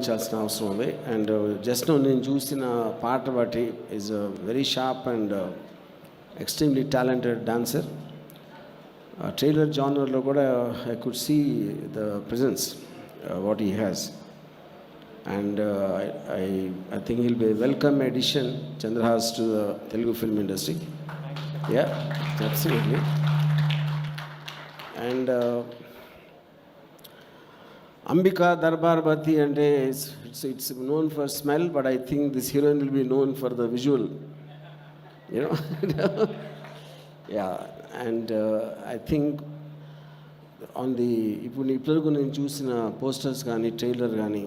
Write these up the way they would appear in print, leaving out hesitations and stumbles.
అభినందించాల్సిన అవసరం ఉంది. And just నేను చూసిన పాట బట్టి is very sharp and extremely talented dancer. Trailer జానర్లో కూడా I could see the presence what he has. And I think he'll be a welcome addition, Chandrahas, to the Telugu film industry. Yeah, absolutely. And Ambika Darbar Bati, and it's known for smell, but I think this heroine will be known for the visual, you know. Yeah, and I think on the ఇప్పుడు నేను చూసిన posters కానీ trailer కానీ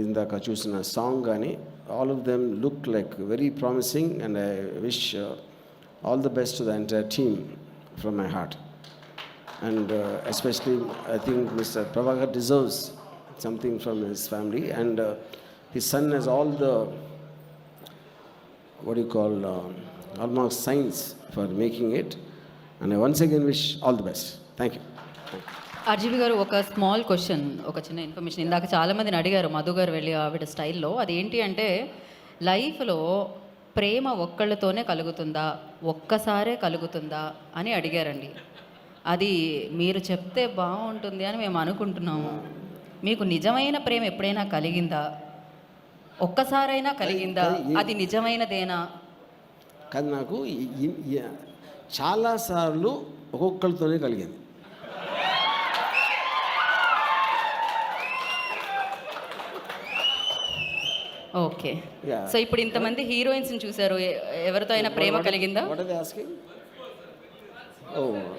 ఇందాక చూసిన song కానీ all of them look like very promising. And I wish all the best to the entire team from my heart. And especially I think mister Prabhakar deserves something from his family. And his son he's all the what you call almost signs for making it. And I once again wish all the best. Thank you. RGV గారు, ఒక small question, ఒక చిన్న information. ఇందాక చాలామందిని అడిగారు మధు గారు వెళ్ళి ఆవిడ స్టైల్లో. అదేంటి అంటే, లైఫ్లో ప్రేమ ఒక్కళ్ళతోనే కలుగుతుందా, ఒక్కసారే కలుగుతుందా అని అడిగారండి. అది మీరు చెప్తే బాగుంటుంది అని మేము అనుకుంటున్నాము. మీకు నిజమైన ప్రేమ ఎప్పుడైనా కలిగిందా? ఒక్కసారైనా కలిగిందా? అది నిజమైనదేనా? కానీ నాకు చాలాసార్లు ఒక్కొక్కరితోనే కలిగింది. ఓకే. సో ఇప్పుడు ఇంతమంది హీరోయిన్స్ని చూశారు, ఎవరితో అయినా ప్రేమ కలిగిందా?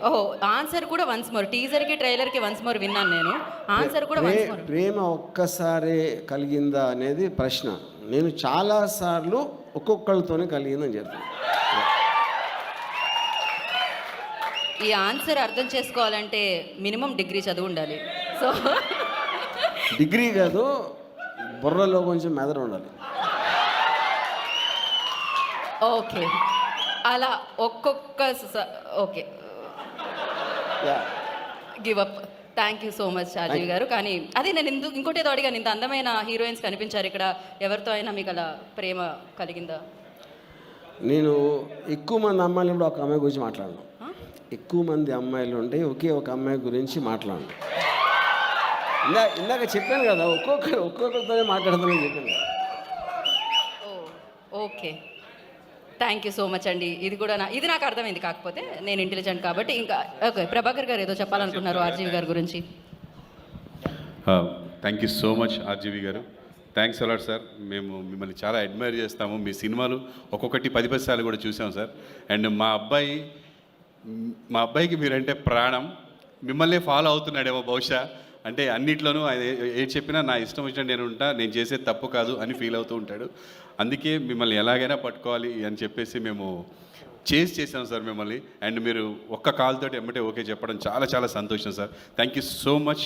ఓహో, ఆన్సర్ కూడా వన్స్ మోర్. టీజర్కి ట్రైలర్కి వన్స్ మోర్ విన్నాను నేను. ఆన్సర్ కూడా వన్స్ మోర్. ప్రేమ ఒక్కసారి కలిగిందా అనేది ప్రశ్న. నేను చాలాసార్లు ఒక్కొక్కరితోనే కలిగిందని చెప్తాను. ఈ ఆన్సర్ అర్థం చేసుకోవాలంటే మినిమం డిగ్రీ చదువు ఉండాలి. సో డిగ్రీ కాదు, బుర్రలో కొంచెం మెదడు ఉండాలి. ఓకే, అలా ఒక్కొక్క okay, give up. Thank you so much Rajiv garu. కానీ అదే నేను ఇంకోటి ఏదో అడిగాను, ఇంత అందమైన హీరోయిన్స్ కనిపించారు ఇక్కడ, ఎవరితో అయినా మీకు అలా ప్రేమ కలిగిందా? నేను ఎక్కువ మంది అమ్మాయిలు కూడా ఒక అమ్మాయి గురించి మాట్లాడను. ఎక్కువ మంది అమ్మాయిలు ఉంటే ఒకే ఒక అమ్మాయి గురించి మాట్లాడను. ఇందాక చెప్పాను కదా, ఒక్కొక్కరితోనే మాట్లాడతానని చెప్పాను కదా. Okay, thank you so much అండి. ఇది కూడా ఇది నాకు అర్థమైంది, కాకపోతే నేను ఇంటెలిజెంట్ కాబట్టి. ఇంకా ఓకే, ప్రభాకర్ గారు ఏదో చెప్పాలనుకున్నారు ఆర్జీవి గారి గురించి. Thank you so much RGV గారు. Thanks a lot sir. మేము మిమ్మల్ని చాలా అడ్మైర్ చేస్తాము. మీ సినిమాలు ఒక్కొక్కటి 10 సార్లు కూడా చూసాం సార్. అండ్ మా అబ్బాయికి మీరంటే ప్రాణం. మిమ్మల్ని ఫాలో అవుతున్నాడేమో బహుశా. అంటే అన్నిట్లోనూ ఏది చెప్పినా నా ఇష్టం వచ్చినట్టు నేను ఉంటా, నేను చేసేది తప్పు కాదు అని ఫీల్ అవుతూ ఉంటాడు. అందుకే మిమ్మల్ని ఎలాగైనా పట్టుకోవాలి అని చెప్పేసి మేము చేసాం సార్ మిమ్మల్ని. అండ్ మీరు ఒక్క కాల్ తోటి ఎమ్మటే ఓకే చెప్పడం చాలా చాలా సంతోషం sir. Thank you so much.